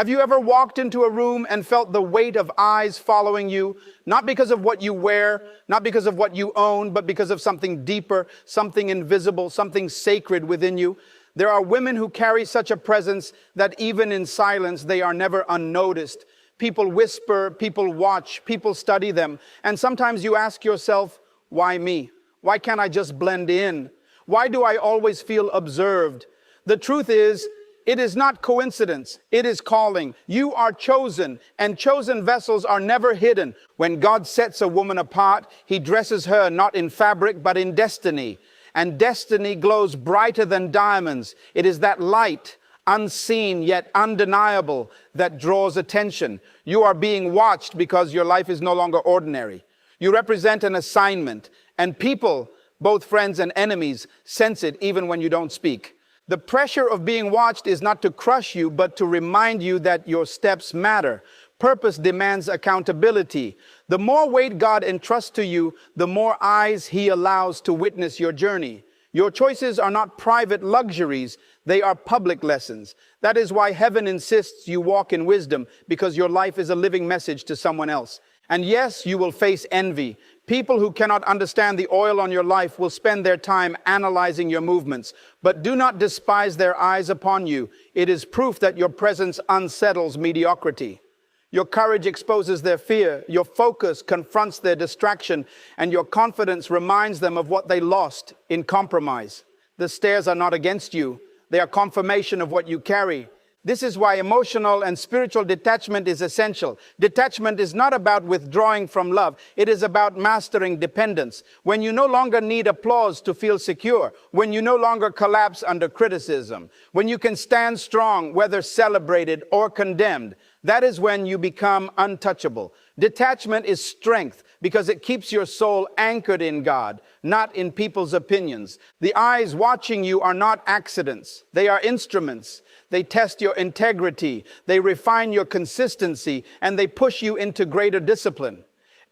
Have you ever walked into a room and felt the weight of eyes following you, not because of what you wear, not because of what you own, but because of something deeper, something invisible, something sacred within you? There are women who carry such a presence that even in silence, they are never unnoticed. People whisper, people watch, people study them. And sometimes you ask yourself, why me? Why can't I just blend in? Why do I always feel observed? The truth is, it is not coincidence. It is calling. You are chosen, and chosen vessels are never hidden. When God sets a woman apart, he dresses her not in fabric, but in destiny. And destiny glows brighter than diamonds. It is that light, unseen yet undeniable, that draws attention. You are being watched because your life is no longer ordinary. You represent an assignment, and people, both friends and enemies, sense it even when you don't speak. The pressure of being watched is not to crush you, but to remind you that your steps matter. Purpose demands accountability. The more weight God entrusts to you, the more eyes he allows to witness your journey. Your choices are not private luxuries, they are public lessons. That is why heaven insists you walk in wisdom, because your life is a living message to someone else. And yes, you will face envy. People who cannot understand the oil on your life will spend their time analyzing your movements. But do not despise their eyes upon you. It is proof that your presence unsettles mediocrity. Your courage exposes their fear. Your focus confronts their distraction. And your confidence reminds them of what they lost in compromise. The stares are not against you. They are confirmation of what you carry. This is why emotional and spiritual detachment is essential. Detachment is not about withdrawing from love. It is about mastering dependence. When you no longer need applause to feel secure, when you no longer collapse under criticism, when you can stand strong, whether celebrated or condemned, that is when you become untouchable. Detachment is strength because it keeps your soul anchored in God, not in people's opinions. The eyes watching you are not accidents. They are instruments. They test your integrity, they refine your consistency, and they push you into greater discipline.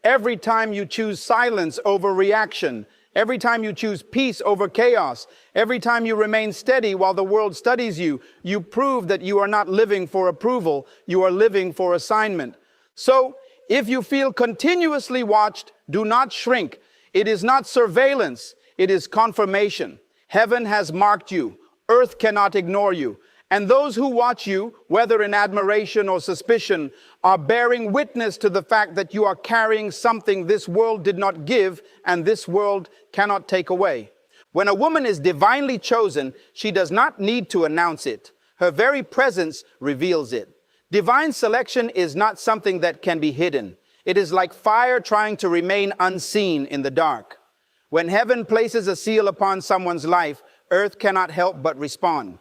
Every time you choose silence over reaction, every time you choose peace over chaos, every time you remain steady while the world studies you, you prove that you are not living for approval, you are living for assignment. So, if you feel continuously watched, do not shrink. It is not surveillance, it is confirmation. Heaven has marked you. Earth cannot ignore you. And those who watch you, whether in admiration or suspicion, are bearing witness to the fact that you are carrying something this world did not give and this world cannot take away. When a woman is divinely chosen, she does not need to announce it. Her very presence reveals it. Divine selection is not something that can be hidden. It is like fire trying to remain unseen in the dark. When heaven places a seal upon someone's life, earth cannot help but respond.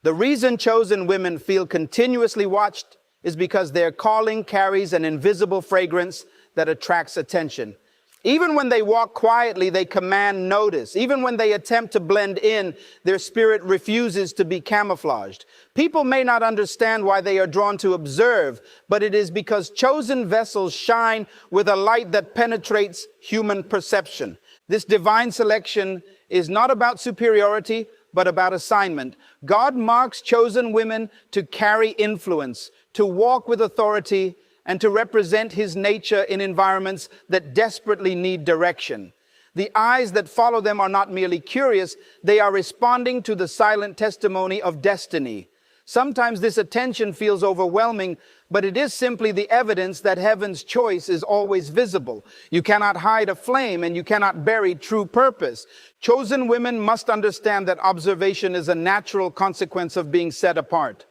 The reason chosen women feel continuously watched is because their calling carries an invisible fragrance that attracts attention. Even when they walk quietly, they command notice. Even when they attempt to blend in, their spirit refuses to be camouflaged. People may not understand why they are drawn to observe, but it is because chosen vessels shine with a light that penetrates human perception. This divine selection is not about superiority, but about assignment. God marks chosen women to carry influence, to walk with authority, and to represent his nature in environments that desperately need direction. The eyes that follow them are not merely curious, they are responding to the silent testimony of destiny. Sometimes this attention feels overwhelming, but it is simply the evidence that heaven's choice is always visible. You cannot hide a flame and you cannot bury true purpose. Chosen women must understand that observation is a natural consequence of being set apart.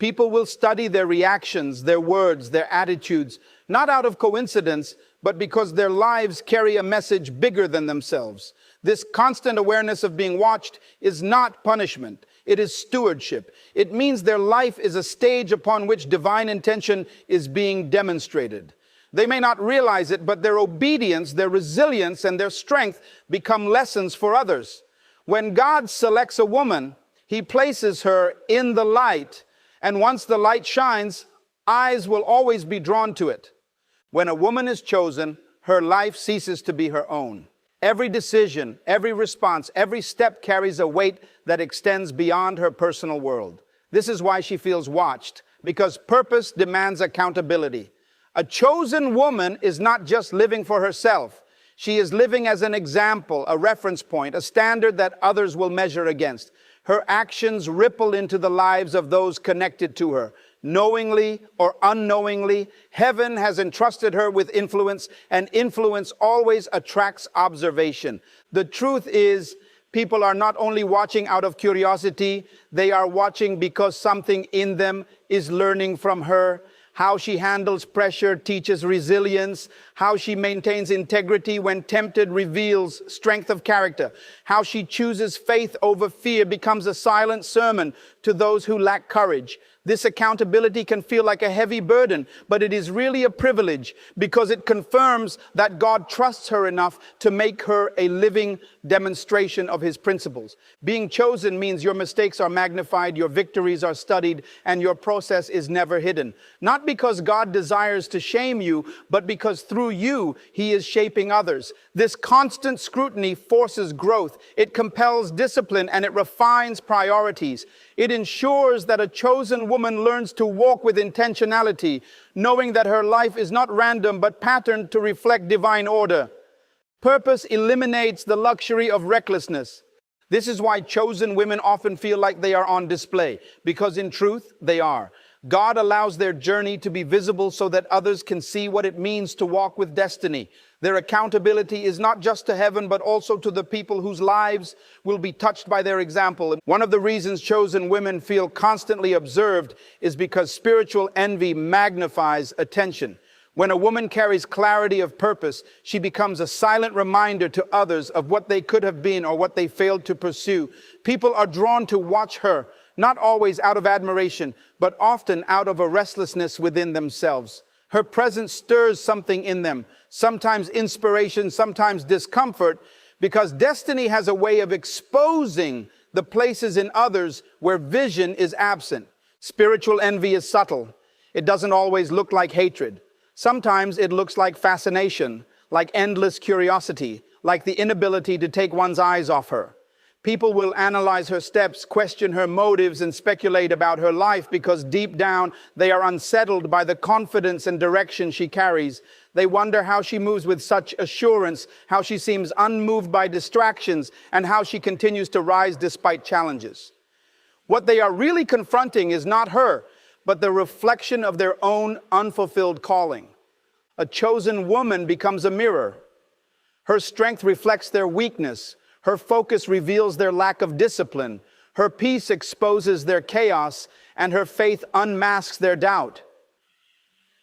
People will study their reactions, their words, their attitudes, not out of coincidence, but because their lives carry a message bigger than themselves. This constant awareness of being watched is not punishment. It is stewardship. It means their life is a stage upon which divine intention is being demonstrated. They may not realize it, but their obedience, their resilience, and their strength become lessons for others. When God selects a woman, he places her in the light, and once the light shines, eyes will always be drawn to it. When a woman is chosen, her life ceases to be her own. Every decision, every response, every step carries a weight that extends beyond her personal world. This is why she feels watched, because purpose demands accountability. A chosen woman is not just living for herself. She is living as an example, a reference point, a standard that others will measure against. Her actions ripple into the lives of those connected to her. Knowingly or unknowingly, heaven has entrusted her with influence, and influence always attracts observation. The truth is, people are not only watching out of curiosity, they are watching because something in them is learning from her. How she handles pressure teaches resilience. How she maintains integrity when tempted reveals strength of character. How she chooses faith over fear becomes a silent sermon to those who lack courage. This accountability can feel like a heavy burden, but it is really a privilege because it confirms that God trusts her enough to make her a living demonstration of his principles. Being chosen means your mistakes are magnified, your victories are studied, and your process is never hidden. Not because God desires to shame you, but because through you, he is shaping others. This constant scrutiny forces growth. It compels discipline and it refines priorities. It ensures that a chosen woman learns to walk with intentionality, knowing that her life is not random but patterned to reflect divine order. Purpose eliminates the luxury of recklessness. This is why chosen women often feel like they are on display, because in truth, they are. God allows their journey to be visible so that others can see what it means to walk with destiny. Their accountability is not just to heaven, but also to the people whose lives will be touched by their example. And one of the reasons chosen women feel constantly observed is because spiritual envy magnifies attention. When a woman carries clarity of purpose, she becomes a silent reminder to others of what they could have been or what they failed to pursue. People are drawn to watch her, not always out of admiration, but often out of a restlessness within themselves. Her presence stirs something in them, sometimes inspiration, sometimes discomfort, because destiny has a way of exposing the places in others where vision is absent. Spiritual envy is subtle. It doesn't always look like hatred. Sometimes it looks like fascination, like endless curiosity, like the inability to take one's eyes off her. People will analyze her steps, question her motives, and speculate about her life because deep down they are unsettled by the confidence and direction she carries. They wonder how she moves with such assurance, how she seems unmoved by distractions, and how she continues to rise despite challenges. What they are really confronting is not her, but the reflection of their own unfulfilled calling. A chosen woman becomes a mirror. Her strength reflects their weakness. Her focus reveals their lack of discipline. Her peace exposes their chaos, and her faith unmasks their doubt.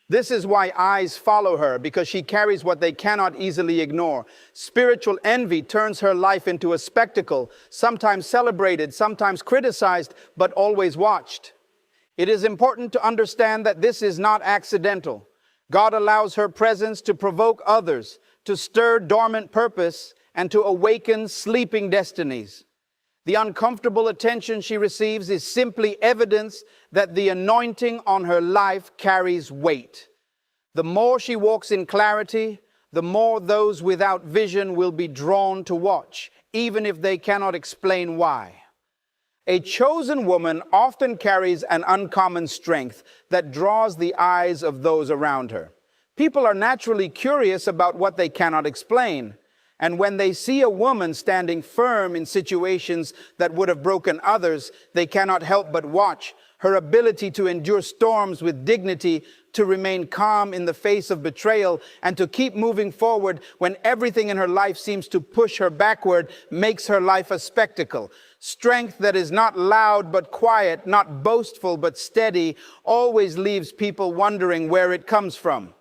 This is why eyes follow her, because she carries what they cannot easily ignore. Spiritual envy turns her life into a spectacle, sometimes celebrated, sometimes criticized, but always watched. It is important to understand that this is not accidental. God allows her presence to provoke others, to stir dormant purpose, and to awaken sleeping destinies. The uncomfortable attention she receives is simply evidence that the anointing on her life carries weight. The more she walks in clarity, the more those without vision will be drawn to watch, even if they cannot explain why. A chosen woman often carries an uncommon strength that draws the eyes of those around her. People are naturally curious about what they cannot explain. And when they see a woman standing firm in situations that would have broken others, they cannot help but watch. Her ability to endure storms with dignity, to remain calm in the face of betrayal, and to keep moving forward when everything in her life seems to push her backward, makes her life a spectacle. Strength that is not loud but quiet, not boastful but steady, always leaves people wondering where it comes from.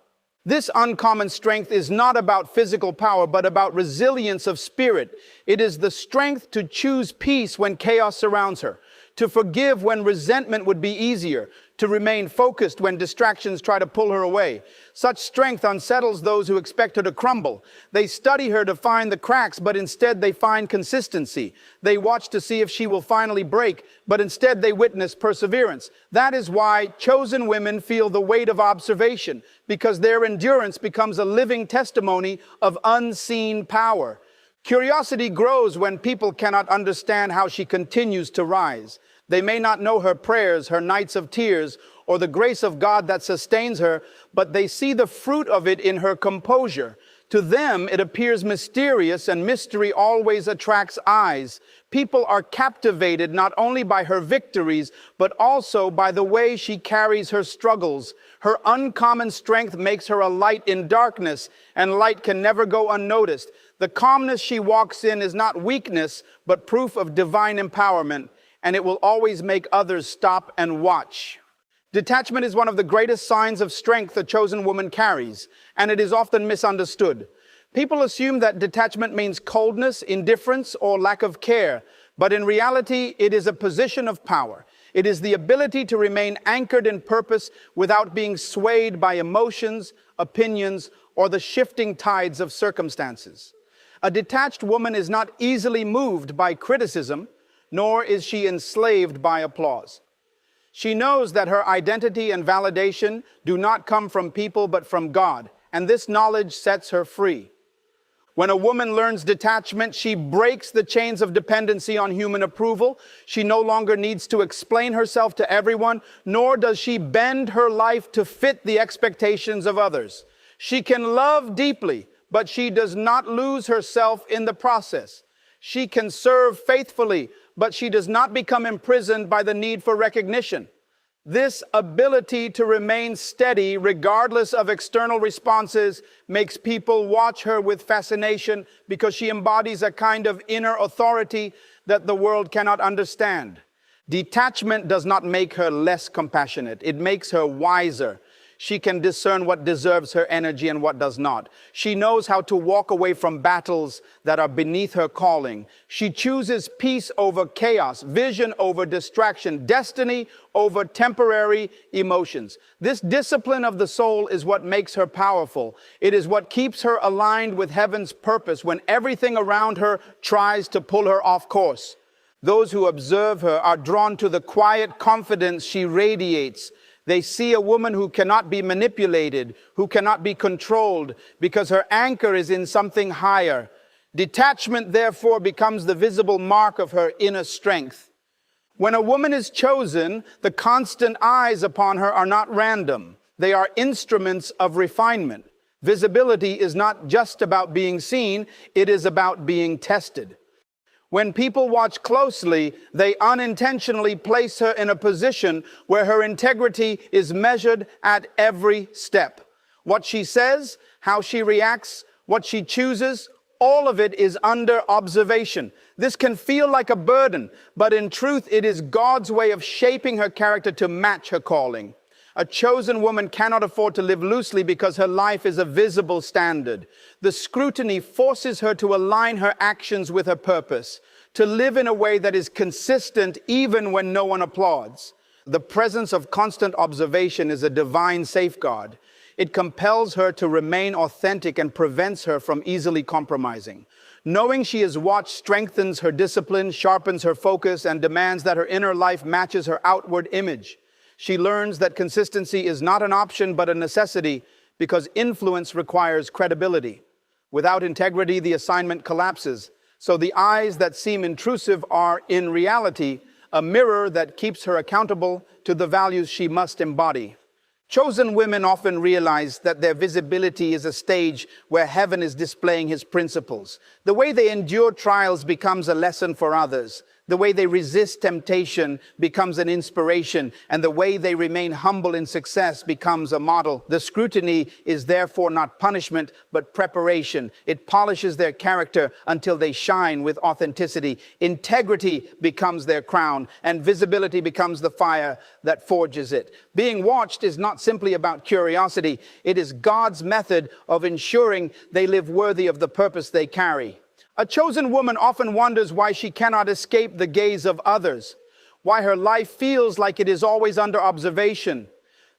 This uncommon strength is not about physical power, but about resilience of spirit. It is the strength to choose peace when chaos surrounds her, to forgive when resentment would be easier, to remain focused when distractions try to pull her away. Such strength unsettles those who expect her to crumble. They study her to find the cracks, but instead they find consistency. They watch to see if she will finally break, but instead they witness perseverance. That is why chosen women feel the weight of observation, because their endurance becomes a living testimony of unseen power. Curiosity grows when people cannot understand how she continues to rise. They may not know her prayers, her nights of tears, or the grace of God that sustains her, but they see the fruit of it in her composure. To them, it appears mysterious, and mystery always attracts eyes. People are captivated not only by her victories, but also by the way she carries her struggles. Her uncommon strength makes her a light in darkness, and light can never go unnoticed. The calmness she walks in is not weakness, but proof of divine empowerment, and it will always make others stop and watch. Detachment is one of the greatest signs of strength a chosen woman carries, and it is often misunderstood. People assume that detachment means coldness, indifference, or lack of care, but in reality, it is a position of power. It is the ability to remain anchored in purpose without being swayed by emotions, opinions, or the shifting tides of circumstances. A detached woman is not easily moved by criticism, nor is she enslaved by applause. She knows that her identity and validation do not come from people but from God, and this knowledge sets her free. When a woman learns detachment, she breaks the chains of dependency on human approval. She no longer needs to explain herself to everyone, nor does she bend her life to fit the expectations of others. She can love deeply, but she does not lose herself in the process. She can serve faithfully, but she does not become imprisoned by the need for recognition. This ability to remain steady regardless of external responses makes people watch her with fascination because she embodies a kind of inner authority that the world cannot understand. Detachment does not make her less compassionate. It makes her wiser. She can discern what deserves her energy and what does not. She knows how to walk away from battles that are beneath her calling. She chooses peace over chaos, vision over distraction, destiny over temporary emotions. This discipline of the soul is what makes her powerful. It is what keeps her aligned with heaven's purpose when everything around her tries to pull her off course. Those who observe her are drawn to the quiet confidence she radiates. They see a woman who cannot be manipulated, who cannot be controlled, because her anchor is in something higher. Detachment, therefore, becomes the visible mark of her inner strength. When a woman is chosen, the constant eyes upon her are not random. They are instruments of refinement. Visibility is not just about being seen, it is about being tested. When people watch closely, they unintentionally place her in a position where her integrity is measured at every step. What she says, how she reacts, what she chooses, all of it is under observation. This can feel like a burden, but in truth, it is God's way of shaping her character to match her calling. A chosen woman cannot afford to live loosely because her life is a visible standard. The scrutiny forces her to align her actions with her purpose, to live in a way that is consistent even when no one applauds. The presence of constant observation is a divine safeguard. It compels her to remain authentic and prevents her from easily compromising. Knowing she is watched strengthens her discipline, sharpens her focus, and demands that her inner life matches her outward image. She learns that consistency is not an option but a necessity because influence requires credibility. Without integrity, the assignment collapses. So the eyes that seem intrusive are, in reality, a mirror that keeps her accountable to the values she must embody. Chosen women often realize that their visibility is a stage where heaven is displaying his principles. The way they endure trials becomes a lesson for others. The way they resist temptation becomes an inspiration, and the way they remain humble in success becomes a model. The scrutiny is therefore not punishment, but preparation. It polishes their character until they shine with authenticity. Integrity becomes their crown, and visibility becomes the fire that forges it. Being watched is not simply about curiosity. It is God's method of ensuring they live worthy of the purpose they carry. A chosen woman often wonders why she cannot escape the gaze of others, why her life feels like it is always under observation.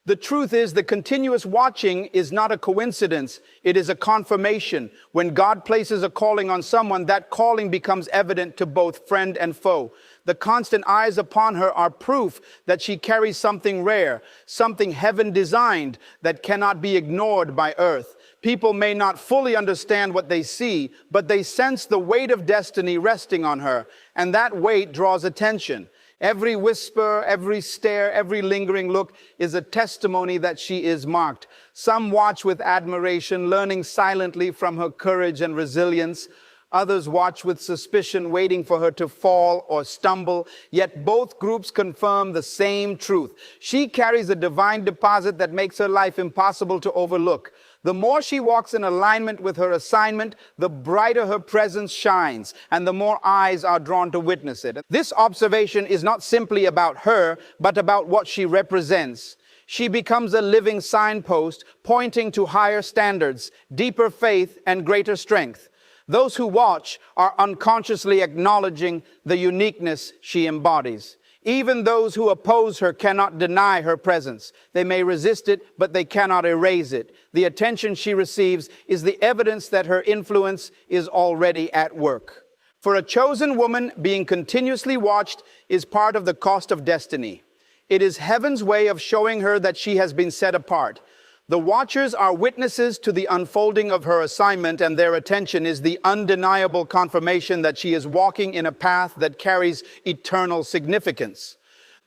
The truth is, the continuous watching is not a coincidence. It is a confirmation. When God places a calling on someone, that calling becomes evident to both friend and foe. The constant eyes upon her are proof that she carries something rare, something heaven designed that cannot be ignored by earth. People may not fully understand what they see, but they sense the weight of destiny resting on her, and that weight draws attention. Every whisper, every stare, every lingering look is a testimony that she is marked. Some watch with admiration, learning silently from her courage and resilience. Others watch with suspicion, waiting for her to fall or stumble. Yet both groups confirm the same truth. She carries a divine deposit that makes her life impossible to overlook. The more she walks in alignment with her assignment, the brighter her presence shines, and the more eyes are drawn to witness it. This observation is not simply about her, but about what she represents. She becomes a living signpost, pointing to higher standards, deeper faith, and greater strength. Those who watch are unconsciously acknowledging the uniqueness she embodies. Even those who oppose her cannot deny her presence. They may resist it, but they cannot erase it. The attention she receives is the evidence that her influence is already at work. For a chosen woman, being continuously watched is part of the cost of destiny. It is heaven's way of showing her that she has been set apart. The watchers are witnesses to the unfolding of her assignment, and their attention is the undeniable confirmation that she is walking in a path that carries eternal significance.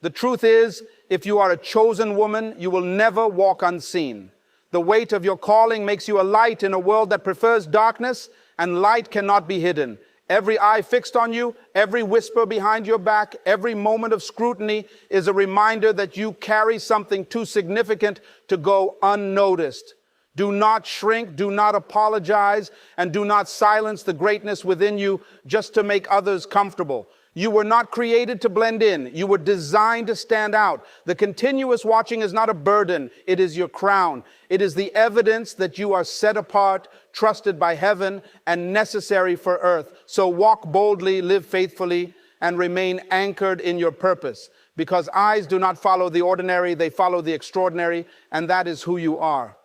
The truth is, if you are a chosen woman, you will never walk unseen. The weight of your calling makes you a light in a world that prefers darkness, and light cannot be hidden. Every eye fixed on you, every whisper behind your back, every moment of scrutiny is a reminder that you carry something too significant to go unnoticed. Do not shrink, do not apologize, and do not silence the greatness within you just to make others comfortable. You were not created to blend in. You were designed to stand out. The continuous watching is not a burden. It is your crown. It is the evidence that you are set apart, trusted by heaven, and necessary for earth. So walk boldly, live faithfully, and remain anchored in your purpose. Because eyes do not follow the ordinary, they follow the extraordinary, and that is who you are.